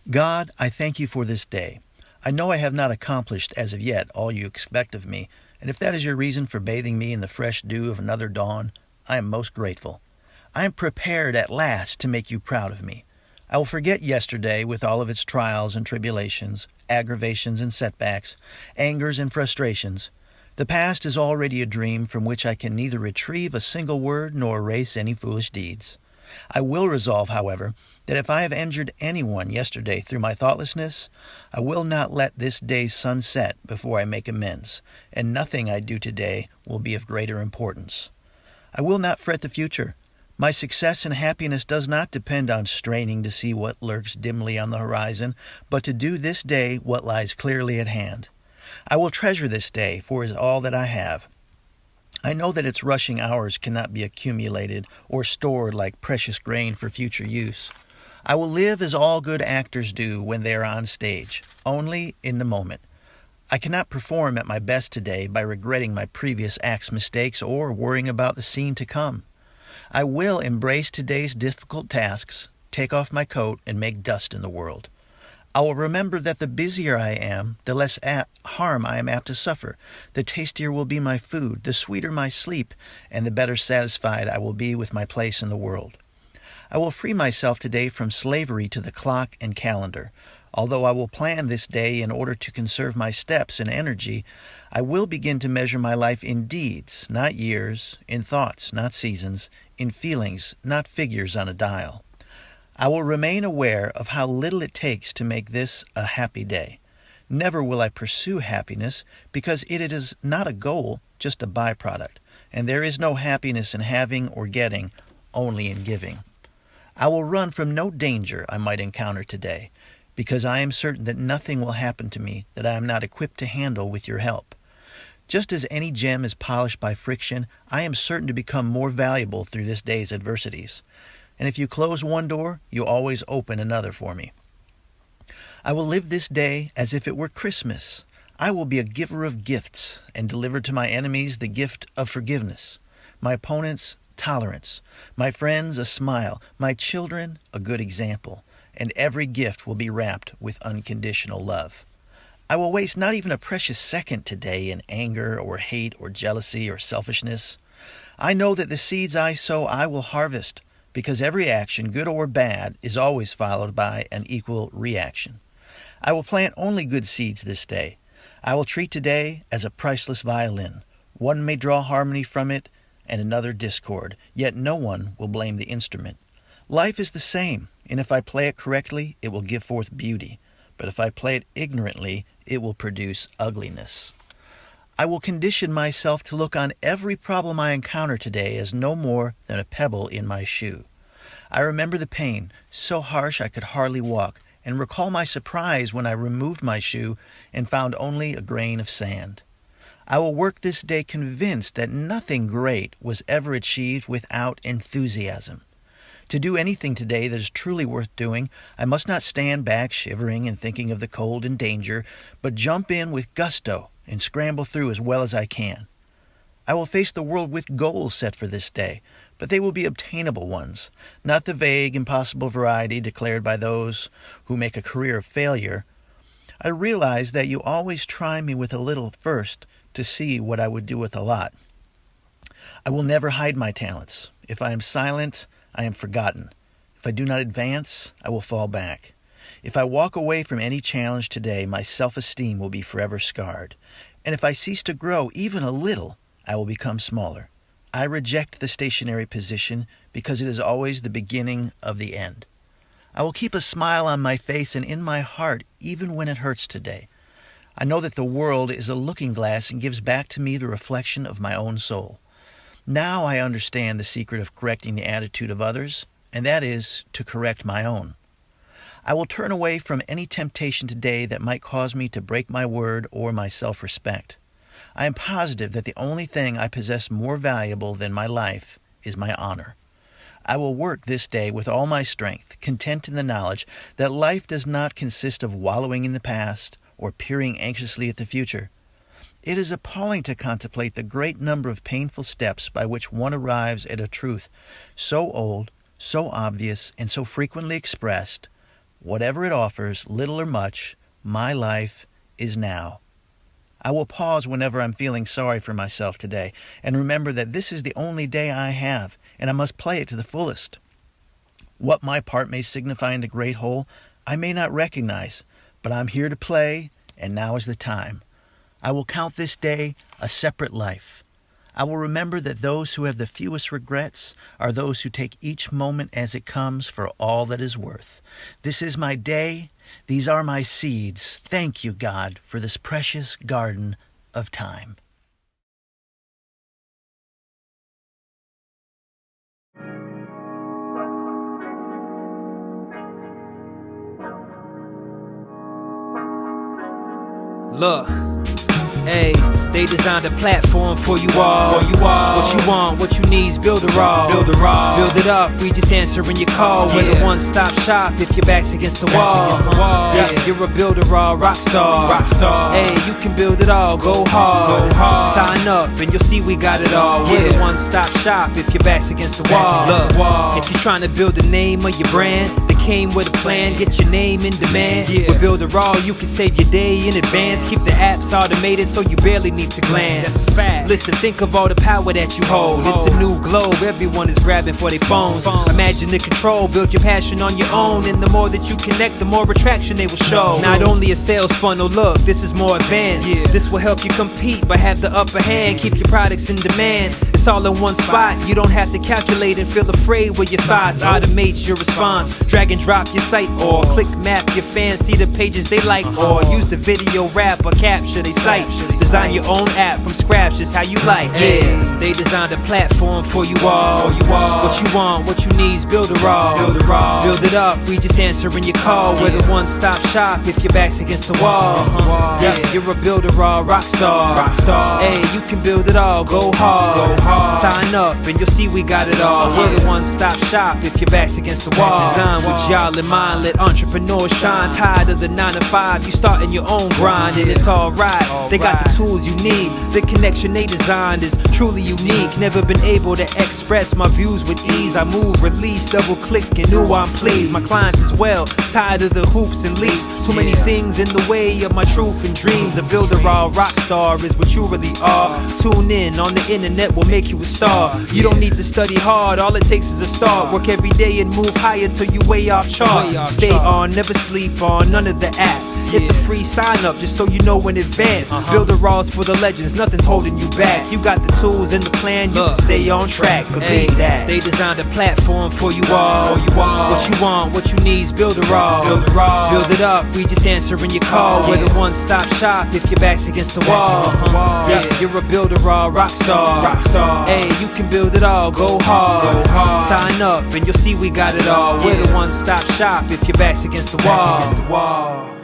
God, I thank you for this day. I know I have not accomplished as of yet all you expect of me, and if that is your reason for bathing me in the fresh dew of another dawn, I am most grateful. I am prepared at last to make you proud of me. I will forget yesterday with all of its trials and tribulations, aggravations and setbacks, angers and frustrations. The past is already a dream from which I can neither retrieve a single word nor erase any foolish deeds. I will resolve, however, that if I have injured anyone yesterday through my thoughtlessness, I will not let this day's sun set before I make amends, and nothing I do today will be of greater importance. I will not fret the future. My success and happiness does not depend on straining to see what lurks dimly on the horizon, but to do this day what lies clearly at hand. I will treasure this day, for it is all that I have. I know that its rushing hours cannot be accumulated or stored like precious grain for future use. I will live as all good actors do when they are on stage, only in the moment. I cannot perform at my best today by regretting my previous act's mistakes or worrying about the scene to come. I will embrace today's difficult tasks, take off my coat, and make dust in the world. I will remember that the busier I am, the less harm I am apt to suffer. The tastier will be my food, the sweeter my sleep, and the better satisfied I will be with my place in the world. I will free myself today from slavery to the clock and calendar. Although I will plan this day in order to conserve my steps and energy, I will begin to measure my life in deeds, not years, in thoughts, not seasons, in feelings, not figures on a dial. I will remain aware of how little it takes to make this a happy day. Never will I pursue happiness because it is not a goal, just a byproduct, and there is no happiness in having or getting, only in giving. I will run from no danger I might encounter today, because I am certain that nothing will happen to me that I am not equipped to handle with your help. Just as any gem is polished by friction, I am certain to become more valuable through this day's adversities. And if you close one door, you always open another for me. I will live this day as if it were Christmas. I will be a giver of gifts and deliver to my enemies the gift of forgiveness, my opponents tolerance, my friends a smile, my children a good example, and every gift will be wrapped with unconditional love. I will waste not even a precious second today in anger or hate or jealousy or selfishness. I know that the seeds I sow I will harvest, because every action, good or bad, is always followed by an equal reaction. I will plant only good seeds this day. I will treat today as a priceless violin. One may draw harmony from it and another discord, yet no one will blame the instrument. Life is the same, and if I play it correctly, it will give forth beauty. But if I play it ignorantly, it will produce ugliness. I will condition myself to look on every problem I encounter today as no more than a pebble in my shoe. I remember the pain, so harsh I could hardly walk, and recall my surprise when I removed my shoe and found only a grain of sand. I will work this day convinced that nothing great was ever achieved without enthusiasm. To do anything today that is truly worth doing, I must not stand back shivering and thinking of the cold and danger, but jump in with gusto and scramble through as well as I can. I will face the world with goals set for this day, but they will be obtainable ones, not the vague, impossible variety declared by those who make a career of failure. I realize that you always try me with a little first to see what I would do with a lot. I will never hide my talents. If I am silent, I am forgotten. If I do not advance, I will fall back. If I walk away from any challenge today, my self-esteem will be forever scarred. And if I cease to grow even a little, I will become smaller. I reject the stationary position because it is always the beginning of the end. I will keep a smile on my face and in my heart even when it hurts today. I know that the world is a looking glass and gives back to me the reflection of my own soul. Now I understand the secret of correcting the attitude of others, and that is to correct my own. I will turn away from any temptation today that might cause me to break my word or my self-respect. I am positive that the only thing I possess more valuable than my life is my honor. I will work this day with all my strength, content in the knowledge that life does not consist of wallowing in the past or peering anxiously at the future. It is appalling to contemplate the great number of painful steps by which one arrives at a truth so old, so obvious, and so frequently expressed, Whatever it offers, little or much, my life is now. I will pause whenever I'm feeling sorry for myself today and remember that this is the only day I have, and I must play it to the fullest. What my part may signify in the great whole, I may not recognize, but I'm here to play, and now is the time. I will count this day a separate life. I will remember that those who have the fewest regrets are those who take each moment as it comes for all that is worth. This is my day. These are my seeds. Thank you, God, for this precious garden of time. Look, hey, they designed a platform for you all. What you want, what you need's build a raw. Build it up, we just answering your call. We're the one-stop shop if your back's against the wall. Yeah, you're a builder raw rock star. Hey, you can build it all, go hard. Sign up and you'll see we got it all. We're the one-stop shop if your back's against the wall. Look, if you're trying to build the name of your brand, came with a plan, get your name in demand. With Builder Raw, you can save your day in advance. Keep the apps automated so you barely need to glance. That's fact. Listen, think of all the power that you hold. It's a new globe, everyone is grabbing for their phones. Imagine the control, build your passion on your own. And the more that you connect, the more attraction they will show. Not only a sales funnel, look, this is more advanced. This will help you compete, but have the upper hand. Keep your products in demand. It's all in one spot. You don't have to calculate and feel afraid with your thoughts. Automate your response. Drag and drop your site or click map your fans see the pages they like, or use the video rap or capture they sites. Design your own app from scratch, just how you like. Yeah, they designed a platform for you all. What you want, what you need's build a raw. Build it up, we just answering your call. We're the one-stop shop if your back's against the wall. Yeah, you're a builder raw rock star. Hey, you can build it all, go hard. Sign up and you'll see we got it all. We're the one-stop shop if your back's against the wall. Design with y'all in mind, let entrepreneurs shine. Tired of the 9 to 5, you starting your own grind, and it's alright. They got the tools you need. The connection they designed is truly unique. Never been able to express my views with ease. I move, release, double click, and ooh, I'm pleased. My clients as well, tired of the hoops and leaps. Too many things in the way of my truth and dreams. A builder raw rock star is what you really are. Tune in on the internet will make you a star. You don't need to study hard, all it takes is a start. Work every day and move higher till you way off chart. Stay on, never sleep on none of the apps. It's a free sign up just so you know in advance. Build the raws for the legends, nothing's holding you back. You got the tools and the plan, you can stay on track. Believe that. They designed a platform for you all. What you want, what you need's build a raw. Build it up, we just answering your call. We're the one-stop shop if your back's against the wall. Yeah, you're a builder raw rock star. Hey, you can build it all, go hard. Sign up and you'll see we got it all. We're the one-stop shop if your back's against the wall.